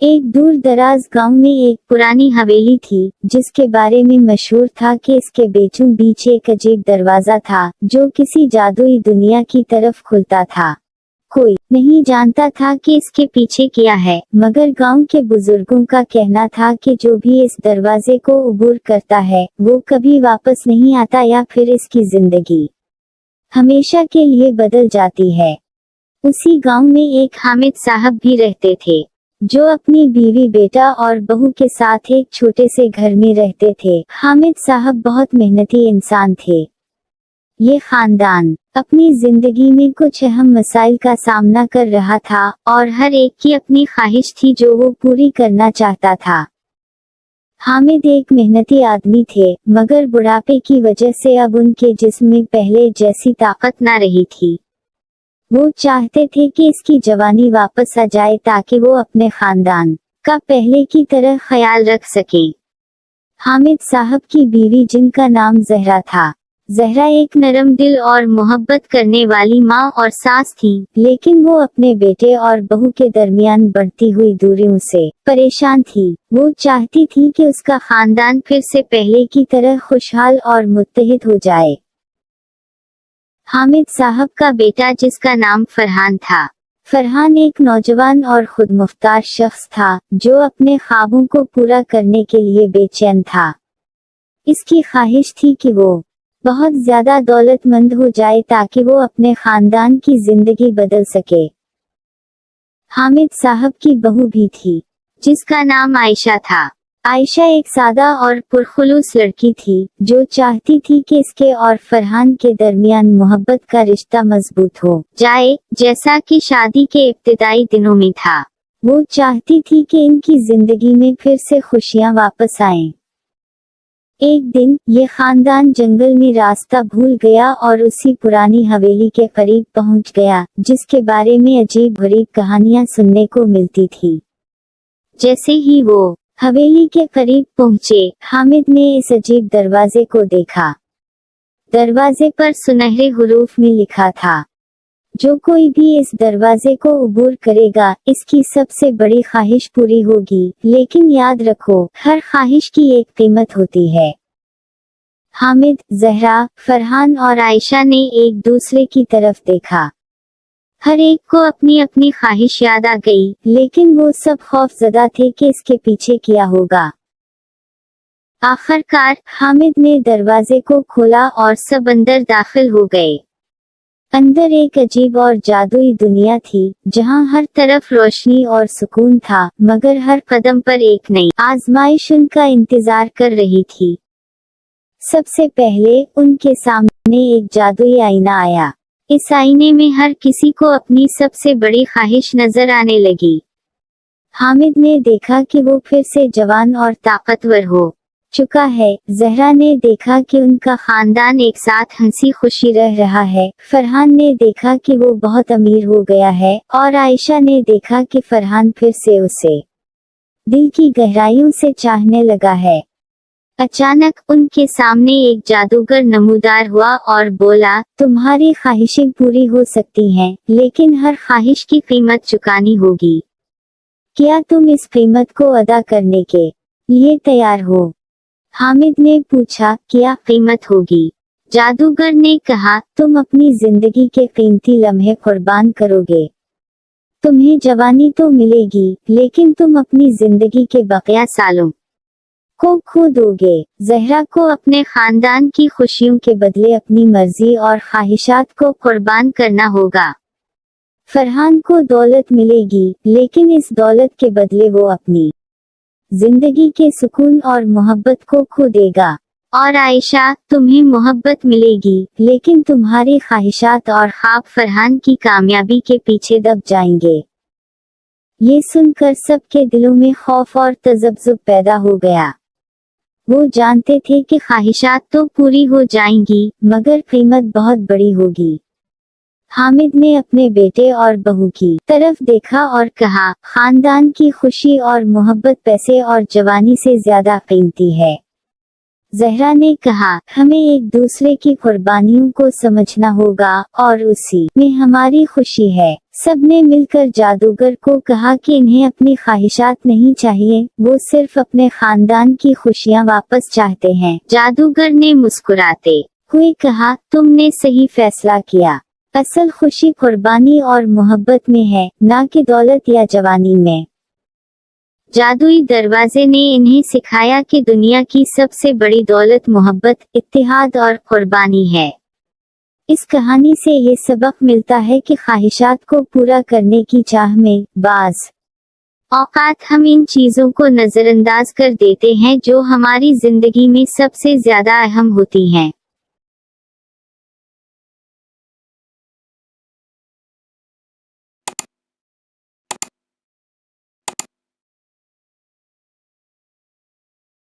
ایک دور دراز گاؤں میں ایک پرانی حویلی تھی جس کے بارے میں مشہور تھا کہ اس کے بیچوں بیچ ایک عجیب دروازہ تھا جو کسی جادوئی دنیا کی طرف کھلتا تھا۔ کوئی نہیں جانتا تھا کہ اس کے پیچھے کیا ہے، مگر گاؤں کے بزرگوں کا کہنا تھا کہ جو بھی اس دروازے کو عبور کرتا ہے وہ کبھی واپس نہیں آتا یا پھر اس کی زندگی ہمیشہ کے لیے بدل جاتی ہے۔ اسی گاؤں میں ایک حامد صاحب بھی رہتے تھے جو اپنی بیوی، بیٹا اور بہو کے ساتھ ایک چھوٹے سے گھر میں رہتے تھے۔ حامد صاحب بہت محنتی انسان تھے۔ یہ خاندان اپنی زندگی میں کچھ اہم مسائل کا سامنا کر رہا تھا اور ہر ایک کی اپنی خواہش تھی جو وہ پوری کرنا چاہتا تھا۔ حامد ایک محنتی آدمی تھے، مگر بڑھاپے کی وجہ سے اب ان کے جسم میں پہلے جیسی طاقت نہ رہی تھی۔ وہ چاہتے تھے کہ اس کی جوانی واپس آ جائے تاکہ وہ اپنے خاندان کا پہلے کی طرح خیال رکھ سکیں۔ حامد صاحب کی بیوی، جن کا نام زہرا تھا، زہرا ایک نرم دل اور محبت کرنے والی ماں اور ساس تھی، لیکن وہ اپنے بیٹے اور بہو کے درمیان بڑھتی ہوئی دوریوں سے پریشان تھی۔ وہ چاہتی تھی کہ اس کا خاندان پھر سے پہلے کی طرح خوشحال اور متحد ہو جائے۔ حامد صاحب کا بیٹا، جس کا نام فرحان تھا، فرحان ایک نوجوان اور خود مختار شخص تھا جو اپنے خوابوں کو پورا کرنے کے لیے بے چین تھا۔ اس کی خواہش تھی کہ وہ بہت زیادہ دولت مند ہو جائے تاکہ وہ اپنے خاندان کی زندگی بدل سکے۔ حامد صاحب کی بہو بھی تھی جس کا نام عائشہ تھا۔ عائشہ ایک سادہ اور پرخلوص لڑکی تھی جو چاہتی تھی کہ اس کے اور فرحان کے درمیان محبت کا رشتہ مضبوط ہو جائے، جیسا کہ شادی کے ابتدائی دنوں میں تھا۔ وہ چاہتی تھی کہ ان کی زندگی میں پھر سے خوشیاں واپس آئیں۔ ایک دن یہ خاندان جنگل میں راستہ بھول گیا اور اسی پرانی حویلی کے قریب پہنچ گیا جس کے بارے میں عجیب غریب کہانیاں سننے کو ملتی تھی۔ جیسے ہی وہ حویلی کے قریب پہنچے، حامد نے اس عجیب دروازے کو دیکھا۔ دروازے پر سنہرے حروف میں لکھا تھا، جو کوئی بھی اس دروازے کو عبور کرے گا اس کی سب سے بڑی خواہش پوری ہوگی، لیکن یاد رکھو ہر خواہش کی ایک قیمت ہوتی ہے۔ حامد، زہرا، فرحان اور عائشہ نے ایک دوسرے کی طرف دیکھا۔ ہر ایک کو اپنی اپنی خواہش یاد آ گئی، لیکن وہ سب خوف زدہ تھے کہ اس کے پیچھے کیا ہوگا۔ آخر کار حامد نے دروازے کو کھولا اور سب اندر داخل ہو گئے۔ اندر ایک عجیب اور جادوئی دنیا تھی جہاں ہر طرف روشنی اور سکون تھا، مگر ہر قدم پر ایک نئی آزمائش ان کا انتظار کر رہی تھی۔ سب سے پہلے ان کے سامنے ایک جادوئی آئینہ آیا۔ اس آئینے میں ہر کسی کو اپنی سب سے بڑی خواہش نظر آنے لگی۔ حامد نے دیکھا کہ وہ پھر سے جوان اور طاقتور ہو چکا ہے، زہرا نے دیکھا کہ ان کا خاندان ایک ساتھ ہنسی خوشی رہ رہا ہے، فرحان نے دیکھا کہ وہ بہت امیر ہو گیا ہے، اور عائشہ نے دیکھا کہ فرحان پھر سے اسے دل کی گہرائیوں سے چاہنے لگا ہے۔ اچانک ان کے سامنے ایک جادوگر نمودار ہوا اور بولا، تمہاری خواہشیں پوری ہو سکتی ہیں، لیکن ہر خواہش کی قیمت چکانی ہوگی۔ کیا تم اس قیمت کو ادا کرنے کے لیے تیار ہو؟ حامد نے پوچھا، کیا قیمت ہوگی؟ جادوگر نے کہا، تم اپنی زندگی کے قیمتی لمحے قربان کرو گے۔ تمہیں جوانی تو ملے گی، لیکن تم اپنی زندگی کے بقیہ سالوں کو کھو دو گے۔ زہرا کو اپنے خاندان کی خوشیوں کے بدلے اپنی مرضی اور خواہشات کو قربان کرنا ہوگا۔ فرحان کو دولت ملے گی، لیکن اس دولت کے بدلے وہ اپنی زندگی کے سکون اور محبت کو کھو دے گا۔ اور عائشہ، تمہیں محبت ملے گی، لیکن تمہاری خواہشات اور خواب فرحان کی کامیابی کے پیچھے دب جائیں گے۔ یہ سن کر سب کے دلوں میں خوف اور تذبذب پیدا ہو گیا۔ وہ جانتے تھے کہ خواہشات تو پوری ہو جائیں گی، مگر قیمت بہت بڑی ہوگی۔ حامد نے اپنے بیٹے اور بہو کی طرف دیکھا اور کہا، خاندان کی خوشی اور محبت پیسے اور جوانی سے زیادہ قیمتی ہے۔ زہرا نے کہا، ہمیں ایک دوسرے کی قربانیوں کو سمجھنا ہوگا اور اسی میں ہماری خوشی ہے۔ سب نے مل کر جادوگر کو کہا کہ انہیں اپنی خواہشات نہیں چاہیے، وہ صرف اپنے خاندان کی خوشیاں واپس چاہتے ہیں۔ جادوگر نے مسکراتے ہوئے کہا، تم نے صحیح فیصلہ کیا۔ اصل خوشی قربانی اور محبت میں ہے، نہ کہ دولت یا جوانی میں۔ جادوئی دروازے نے انہیں سکھایا کہ دنیا کی سب سے بڑی دولت محبت، اتحاد اور قربانی ہے۔ اس کہانی سے یہ سبق ملتا ہے کہ خواہشات کو پورا کرنے کی چاہ میں بعض اوقات ہم ان چیزوں کو نظر انداز کر دیتے ہیں جو ہماری زندگی میں سب سے زیادہ اہم ہوتی ہیں۔